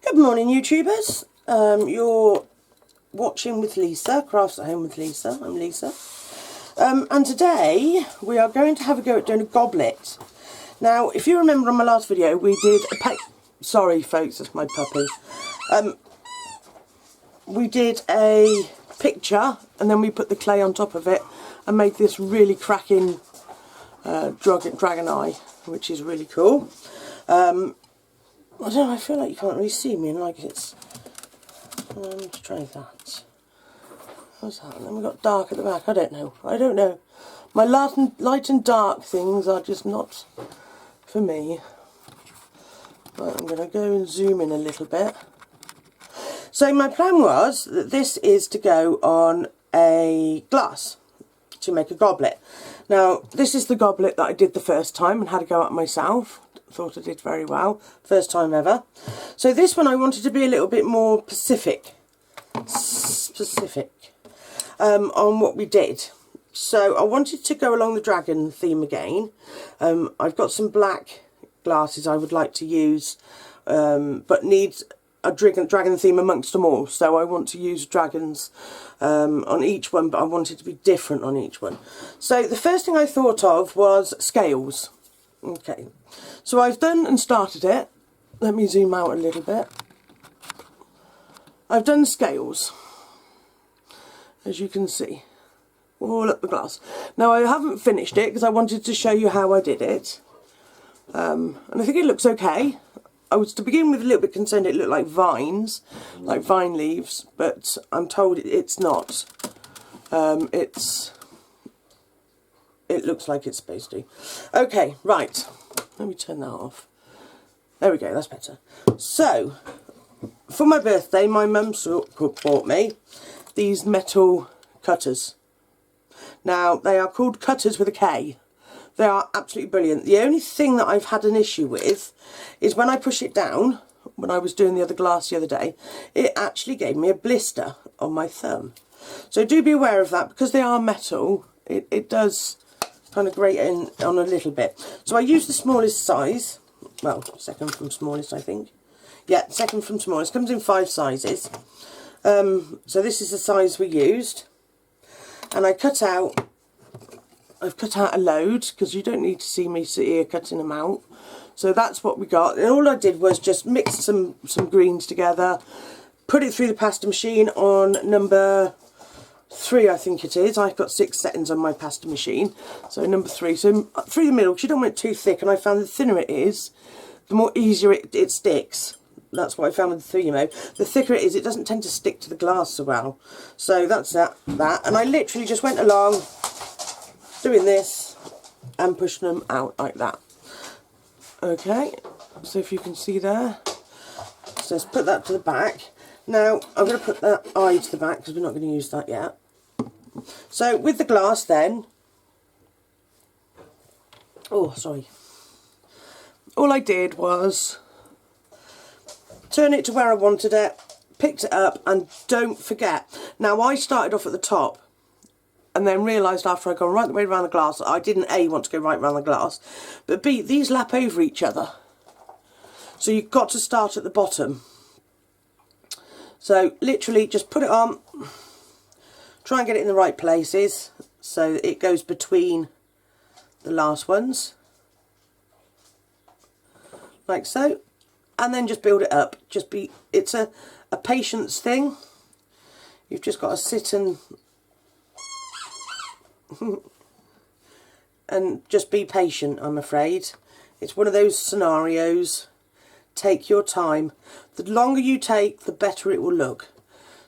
Good morning, YouTubers. You're watching with Lisa, Crafts at Home with Lisa. I'm Lisa. And today we are going to have a go at doing a goblet. Now, if you remember on my last video, we did a sorry folks, that's my puppy. We did a picture and then we put the clay on top of it and made this really cracking dragon eye, which is really cool. I don't know, I feel like you can't really see me and like it's... let's try that. What's that? And then we've got dark at the back. I don't know. My light and dark things are just not for me. Right, I'm going to go and zoom in a little bit. So my plan was that this is to go on a glass to make a goblet. Now, this is the goblet that I did the first time and had to go at myself. Thought I did very well. First time ever. So this one I wanted to be a little bit more specific on what we did. So I wanted to go along the dragon theme again. I've got some black glasses I would like to use, but needs a dragon theme amongst them all. So I want to use dragons on each one, but I want it to be different on each one. So the first thing I thought of was scales. Okay, so I've done and started it. Let me zoom out a little bit. I've done scales, as you can see, all up the glass. Now I haven't finished it because I wanted to show you how I did it. And I think it looks okay. I was to begin with a little bit concerned it looked like vines, like vine leaves, but I'm told it's not. It looks like it's supposed to. Okay, right. Let me turn that off. There we go, that's better. So, for my birthday, my mum bought me these metal cutters. Now, they are called cutters with a K. They are absolutely brilliant. The only thing that I've had an issue with is when I push it down, when I was doing the other glass the other day, it actually gave me a blister on my thumb. So do be aware of that, because they are metal, it does kind of grate in on a little bit. So I used the smallest size, well, second from smallest I think. Yeah, second from smallest, comes in 5 sizes. So this is the size we used. And I've cut out a load, because you don't need to see me sit here cutting them out. So that's what we got. And all I did was just mix some greens together, put it through the pasta machine on number 3, I think it is. I've got 6 settings on my pasta machine, so number 3. So through the middle, because you don't want it too thick, and I found the thinner it is, the more easier it sticks. That's what I found with the Fimo. The thicker it is, it doesn't tend to stick to the glass so well. So that's that. And I literally just went along doing this and pushing them out like that. Okay, so if you can see there. So let's put that to the back. Now, I'm going to put that eye to the back because we're not going to use that yet. So, with the glass then, oh, sorry. All I did was turn it to where I wanted it, picked it up, and don't forget. Now, I started off at the top and then realised after I'd gone right the way around the glass, I didn't A, want to go right around the glass, but B, these lap over each other. So you've got to start at the bottom. So literally just put it on, try and get it in the right places so that it goes between the last ones, like so, and then just build it up. It's a patience thing. You've just got to sit and and just be patient, I'm afraid. It's one of those scenarios. Take your time. The longer you take, the better it will look.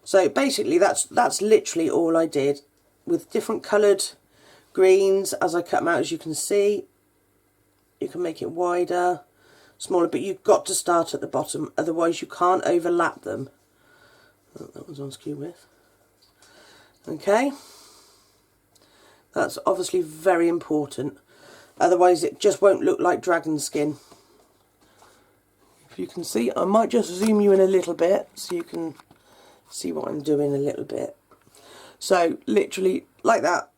So basically that's literally all I did, with different coloured greens as I cut them out. As you can see, you can make it wider, smaller, but you've got to start at the bottom, otherwise you can't overlap them. Oh, that one's on skew width. Okay, that's obviously very important, otherwise it just won't look like dragon skin. If you can see, I might just zoom you in a little bit so you can see what I'm doing a little bit. So literally like that,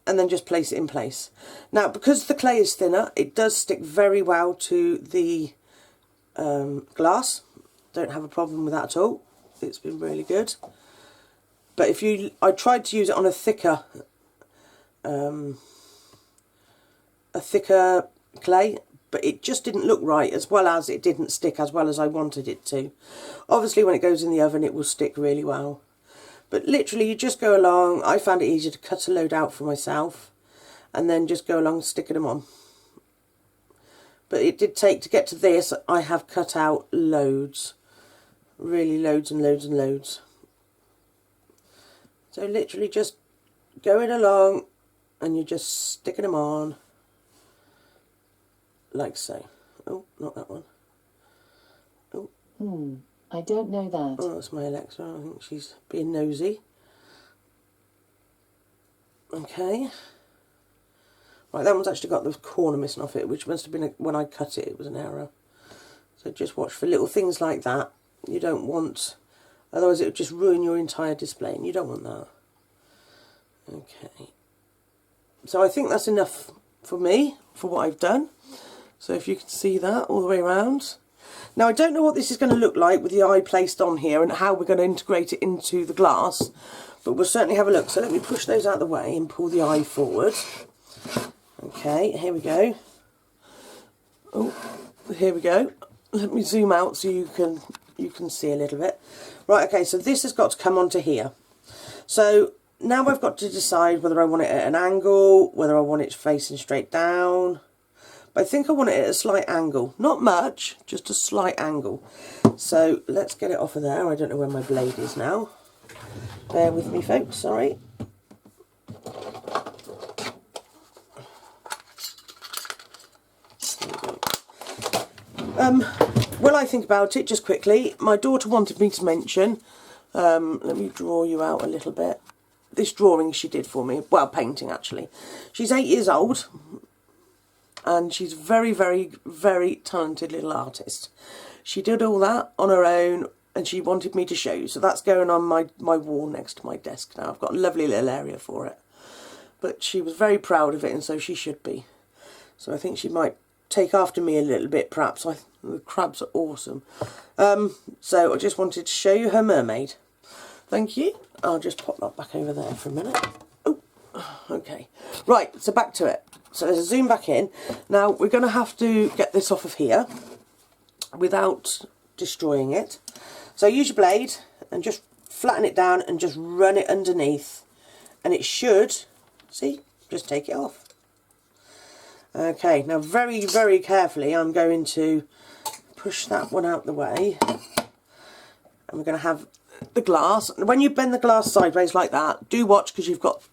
and then just place it in place. Now, because the clay is thinner, it does stick very well to the glass. Don't have a problem with that at all. It's been really good. But I tried to use it on a thicker clay, but it just didn't look right, as well as it didn't stick as well as I wanted it to. Obviously when it goes in the oven it will stick really well. But literally you just go along. I found it easier to cut a load out for myself and then just go along sticking them on. But it did take, to get to this, I have cut out loads. Really loads and loads and loads. So literally just going along and you're just sticking them on. Like so. Oh, not that one. Oh. I don't know that. Oh, that's my Alexa. I think she's being nosy. Okay. Right, that one's actually got the corner missing off it, which must have been, when I cut it, it was an error. So just watch for little things like that. You don't want, otherwise it would just ruin your entire display, and you don't want that. Okay. So I think that's enough for me, for what I've done. So if you can see that all the way around. Now I don't know what this is going to look like with the eye placed on here and how we're going to integrate it into the glass, but we'll certainly have a look. So let me push those out of the way and pull the eye forward. Okay, here we go. Oh, here we go. Let me zoom out so you can see a little bit. Right, okay, so this has got to come onto here. So now I've got to decide whether I want it at an angle, whether I want it facing straight down. But I think I want it at a slight angle. Not much, just a slight angle. So let's get it off of there. I don't know where my blade is now. Bear with me, folks, sorry. While I think about it, just quickly, my daughter wanted me to mention, let me draw you out a little bit. This drawing she did for me, well, painting actually. She's 8 years old. And she's a very, very, very talented little artist. She did all that on her own and she wanted me to show you. So that's going on my wall next to my desk now. I've got a lovely little area for it. But she was very proud of it, and so she should be. So I think she might take after me a little bit, perhaps. The crabs are awesome. So I just wanted to show you her mermaid. Thank you. I'll just pop that back over there for a minute. Oh, okay. Right, so back to it. So there's a zoom back in. Now we're going to have to get this off of here without destroying it. So use your blade and just flatten it down and just run it underneath. And it should, see, just take it off. Okay, now very, very carefully I'm going to push that one out the way. And we're going to have the glass. When you bend the glass sideways like that, do watch, because you've got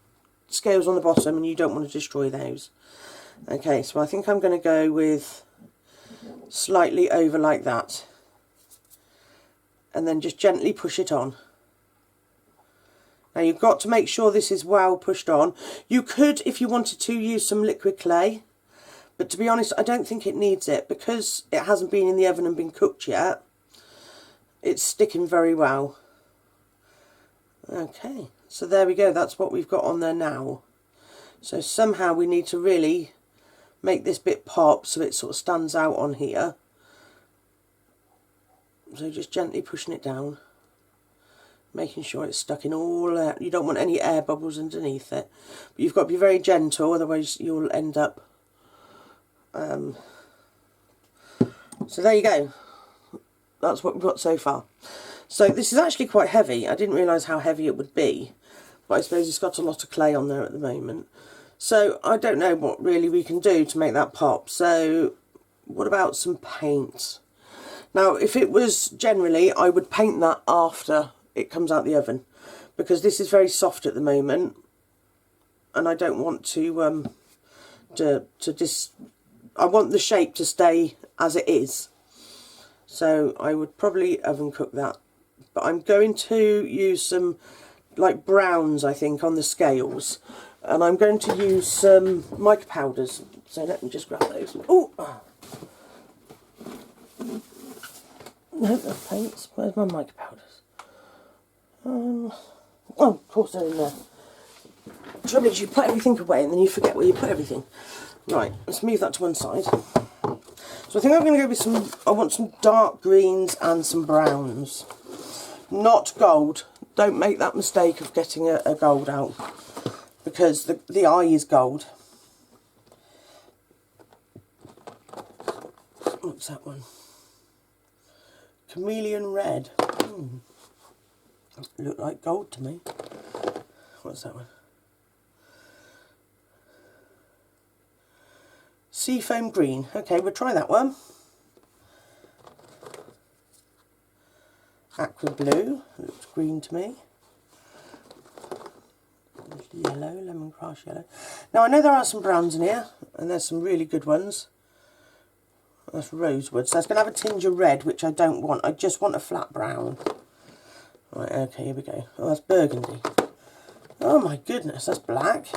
scales on the bottom and you don't want to destroy those. Okay, so I think I'm going to go with slightly over like that. And then just gently push it on. Now you've got to make sure this is well pushed on. You could, if you wanted to, use some liquid clay. But to be honest, I don't think it needs it, because it hasn't been in the oven and been cooked yet. It's sticking very well. Okay, so there we go. That's what we've got on there now. So somehow we need to really make this bit pop so it sort of stands out on here. So just gently pushing it down, making sure it's stuck in all that. You don't want any air bubbles underneath it, but you've got to be very gentle, otherwise you'll end up so there you go. That's what we've got so far. So this is actually quite heavy. I didn't realise how heavy it would be, but I suppose it's got a lot of clay on there at the moment. So I don't know what really we can do to make that pop. So what about some paint? Now if it was generally, I would paint that after it comes out the oven, because this is very soft at the moment and I don't want to I want the shape to stay as it is. So I would probably oven cook that. But I'm going to use some like browns, I think, on the scales. And I'm going to use some mica powders. So let me just grab those. Oh! No, that's paints. Where's my mica powders? Oh, of course they're in there. The trouble is you put everything away and then you forget where you put everything. Right, let's move that to one side. So I think I'm going to go with some, I want some dark greens and some browns. Not gold. Don't make that mistake of getting a gold out, because the eye is gold. What's that one? Chameleon red. Look like gold to me. What's that one? Seafoam green. Okay, we'll try that one. Aqua blue. Looks green to me. Yellow, lemongrass yellow. Now I know there are some browns in here, and there's some really good ones. That's rosewood, so it's going to have a tinge of red, which I don't want. I just want a flat brown. Right, okay, here we go. Oh, that's burgundy. Oh my goodness, that's black.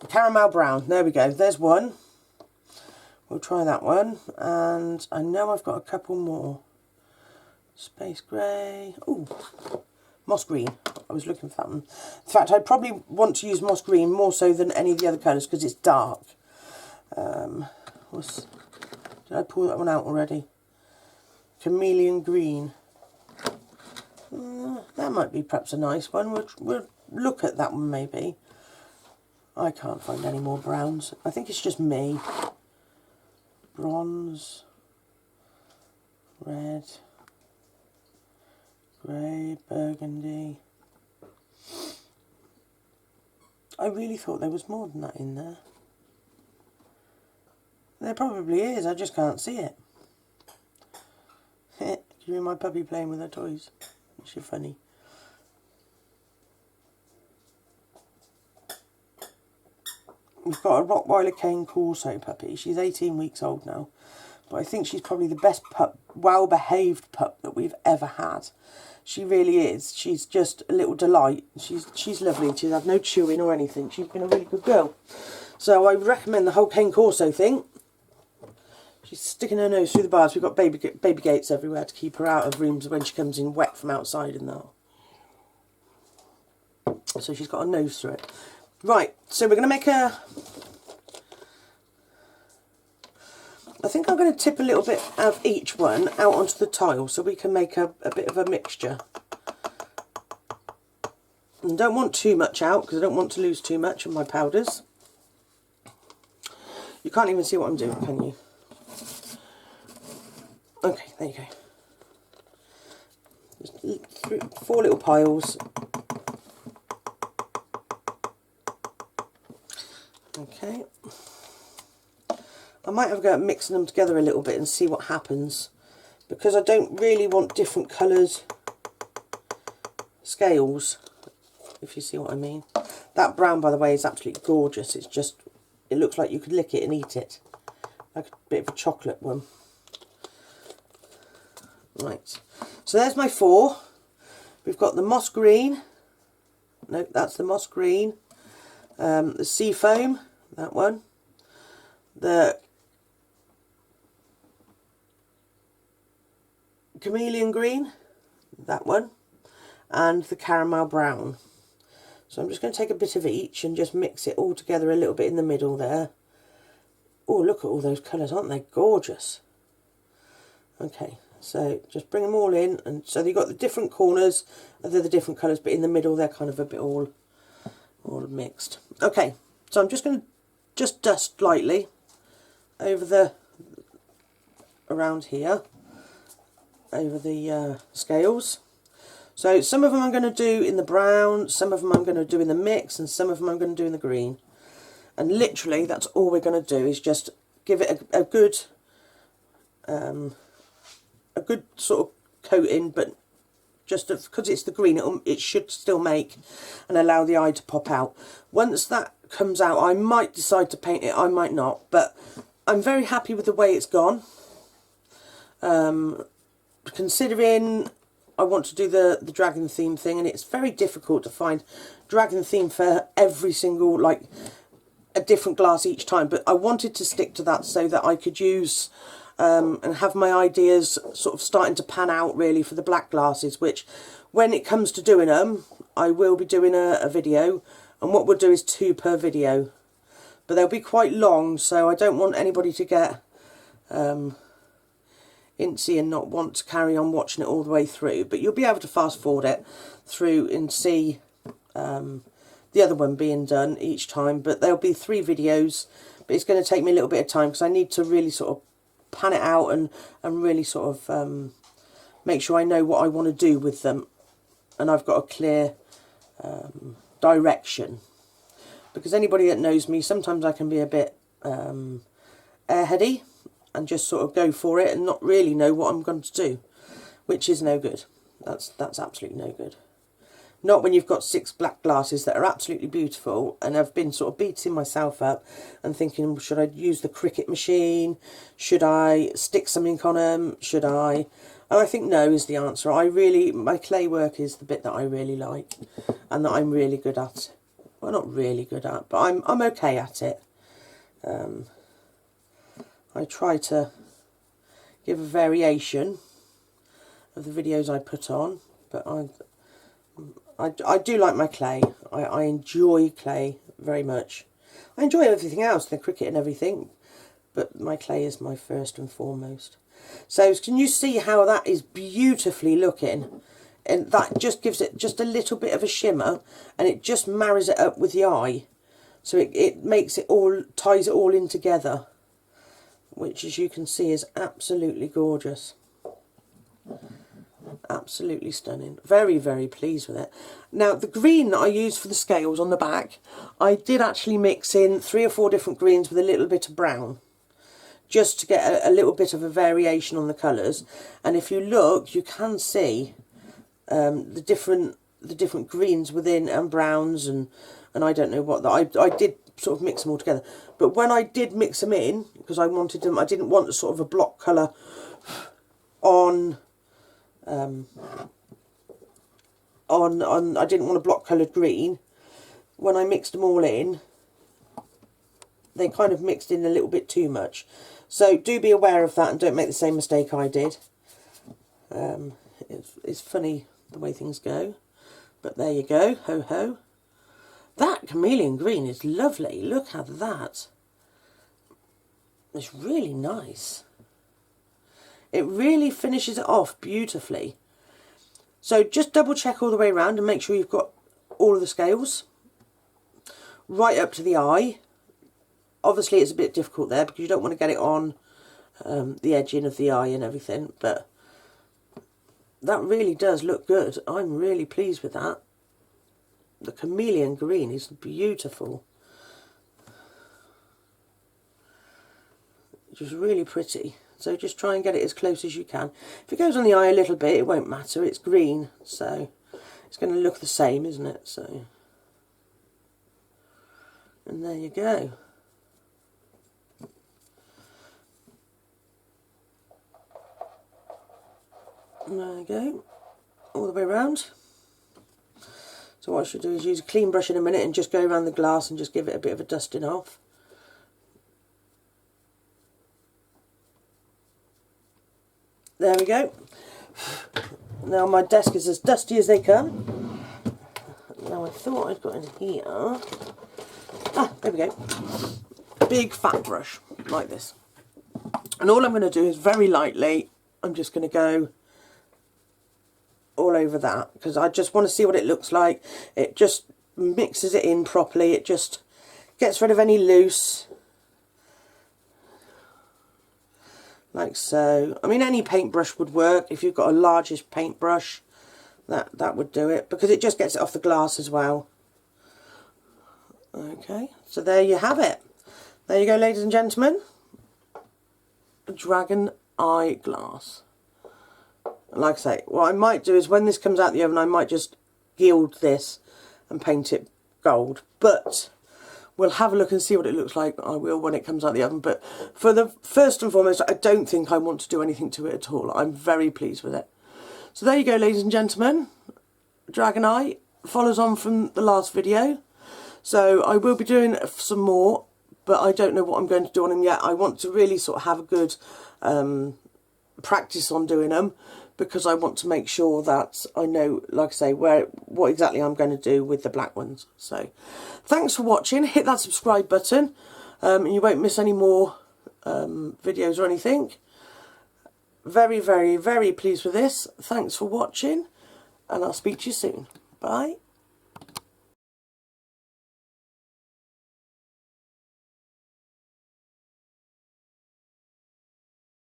Caramel brown, there we go. There's one. We'll try that one. And I know I've got a couple more. Space grey. Ooh, moss green. I was looking for that one. In fact, I'd probably want to use moss green more so than any of the other colours because it's dark. Did I pull that one out already? Chameleon green. That might be perhaps a nice one. We'll look at that one maybe. I can't find any more browns. I think it's just me. Bronze. Red. Grey. Burgundy. I really thought there was more than that in there. There probably is, I just can't see it. You hear my puppy playing with her toys? She's funny. We've got a Rottweiler Cane Corso puppy. She's 18 weeks old now. But I think she's probably the best pup, well-behaved pup that we've ever had. She really is. She's just a little delight. She's lovely. She's had no chewing or anything. She's been a really good girl. So I recommend the whole Cane Corso thing. She's sticking her nose through the bars. We've got baby gates everywhere to keep her out of rooms when she comes in wet from outside and that. So she's got a nose through it. Right, so we're going to make a... I think I'm going to tip a little bit of each one out onto the tile so we can make a bit of a mixture. And don't want too much out because I don't want to lose too much of my powders. You can't even see what I'm doing, can you? Okay, there you go. Just 4 little piles. Okay. I might have a go at mixing them together a little bit and see what happens, because I don't really want different colours scales, if you see what I mean. That brown, by the way, is absolutely gorgeous. It's just, it looks like you could lick it and eat it, like a bit of a chocolate one. Right, so there's my 4. We've got the moss green. No, that's the moss green. The sea foam, that one. The chameleon green, that one. And the caramel brown. So I'm just going to take a bit of each and just mix it all together a little bit in the middle there. Oh, look at all those colours, aren't they gorgeous? Okay. So just bring them all in, and so you've got the different corners, they're the different colours, but in the middle they're kind of a bit all mixed. Okay, so I'm just going to just dust lightly over around here, over the scales. So some of them I'm going to do in the brown, some of them I'm going to do in the mix, and some of them I'm going to do in the green. And literally that's all we're going to do is just give it a good sort of coating, but just because it's the green, it should still make and allow the eye to pop out. Once that comes out, I might decide to paint it, I might not, but I'm very happy with the way it's gone. Considering I want to do the dragon theme thing, and it's very difficult to find dragon theme for every single, like, a different glass each time, but I wanted to stick to that so that I could use and have my ideas sort of starting to pan out really for the black glasses, which when it comes to doing them, I will be doing a video, and what we'll do is 2 per video. But they'll be quite long, so I don't want anybody to get incy and not want to carry on watching it all the way through. But you'll be able to fast forward it through and see the other one being done each time. But there'll be 3 videos, but it's going to take me a little bit of time because I need to really sort of pan it out and really sort of make sure I know what I want to do with them, and I've got a clear direction. Because anybody that knows me, sometimes I can be a bit airheady and just sort of go for it and not really know what I'm going to do, which is no good. That's absolutely no good. Not when you've got 6 black glasses that are absolutely beautiful, and I've been sort of beating myself up and thinking, should I use the Cricut machine? Should I stick something on them? Should I? And I think no is the answer. My clay work is the bit that I really like and that I'm really good at. Well, not really good at, but I'm okay at it. I try to give a variation of the videos I put on, but I do like my clay. I enjoy clay very much. I enjoy everything else, the Cricut and everything, but my clay is my first and foremost. So can you see how that is beautifully looking? And that just gives it just a little bit of a shimmer, and it just marries it up with the eye. So it makes it all, ties it all in together, which as you can see is absolutely gorgeous. Absolutely stunning. Very, very pleased with it. Now, the green that I used for the scales on the back, I did actually mix in 3 or 4 different greens with a little bit of brown, just to get a little bit of a variation on the colours. And if you look, you can see the different greens within, and browns, and I don't know what. I did sort of mix them all together. But when I did mix them in, because I wanted them, I didn't want sort of a block colour on I didn't want a block coloured green. When I mixed them all in, they kind of mixed in a little bit too much. So do be aware of that and don't make the same mistake I did. It's funny the way things go, but there you go. Ho ho. That chameleon green is lovely. Look at that. It's really nice. It really finishes it off beautifully. So just double check all the way around and make sure you've got all of the scales right up to the eye. Obviously it's a bit difficult there because you don't want to get it on the edging of the eye and everything, but that really does look good. I'm really pleased with that. The chameleon green is beautiful. Just really pretty. So just try and get it as close as you can. If it goes on the eye a little bit, it won't matter. It's green, so it's going to look the same, isn't it? So, and there you go. And there you go. All the way around. So what I should do is use a clean brush in a minute and just go around the glass and just give it a bit of a dusting off. There we go. Now my desk is as dusty as they come. Now I thought I'd got in here. Ah, there we go. Big fat brush, like this. And all I'm going to do is very lightly, I'm just going to go all over that, because I just want to see what it looks like. It just mixes it in properly. It just gets rid of any loose. Like so. I mean, any paintbrush would work. If you've got a largish paintbrush, that would do it, because it just gets it off the glass as well. Okay, so there you have it. There you go, ladies and gentlemen. Dragon Eye glass. Like I say, what I might do is when this comes out the oven, I might just gild this and paint it gold. But we'll have a look and see what it looks like. I will when it comes out the oven. But for the first and foremost, I don't think I want to do anything to it at all. I'm very pleased with it. So there you go, ladies and gentlemen. Dragon Eye follows on from the last video. So I will be doing some more, but I don't know what I'm going to do on them yet. I want to really sort of have a good practice on doing them because I want to make sure that I know, like I say, what exactly I'm going to do with the black ones. So thanks for watching. Hit that subscribe button and you won't miss any more videos or anything. Very, very, very pleased with this. Thanks for watching, and I'll speak to you soon. Bye.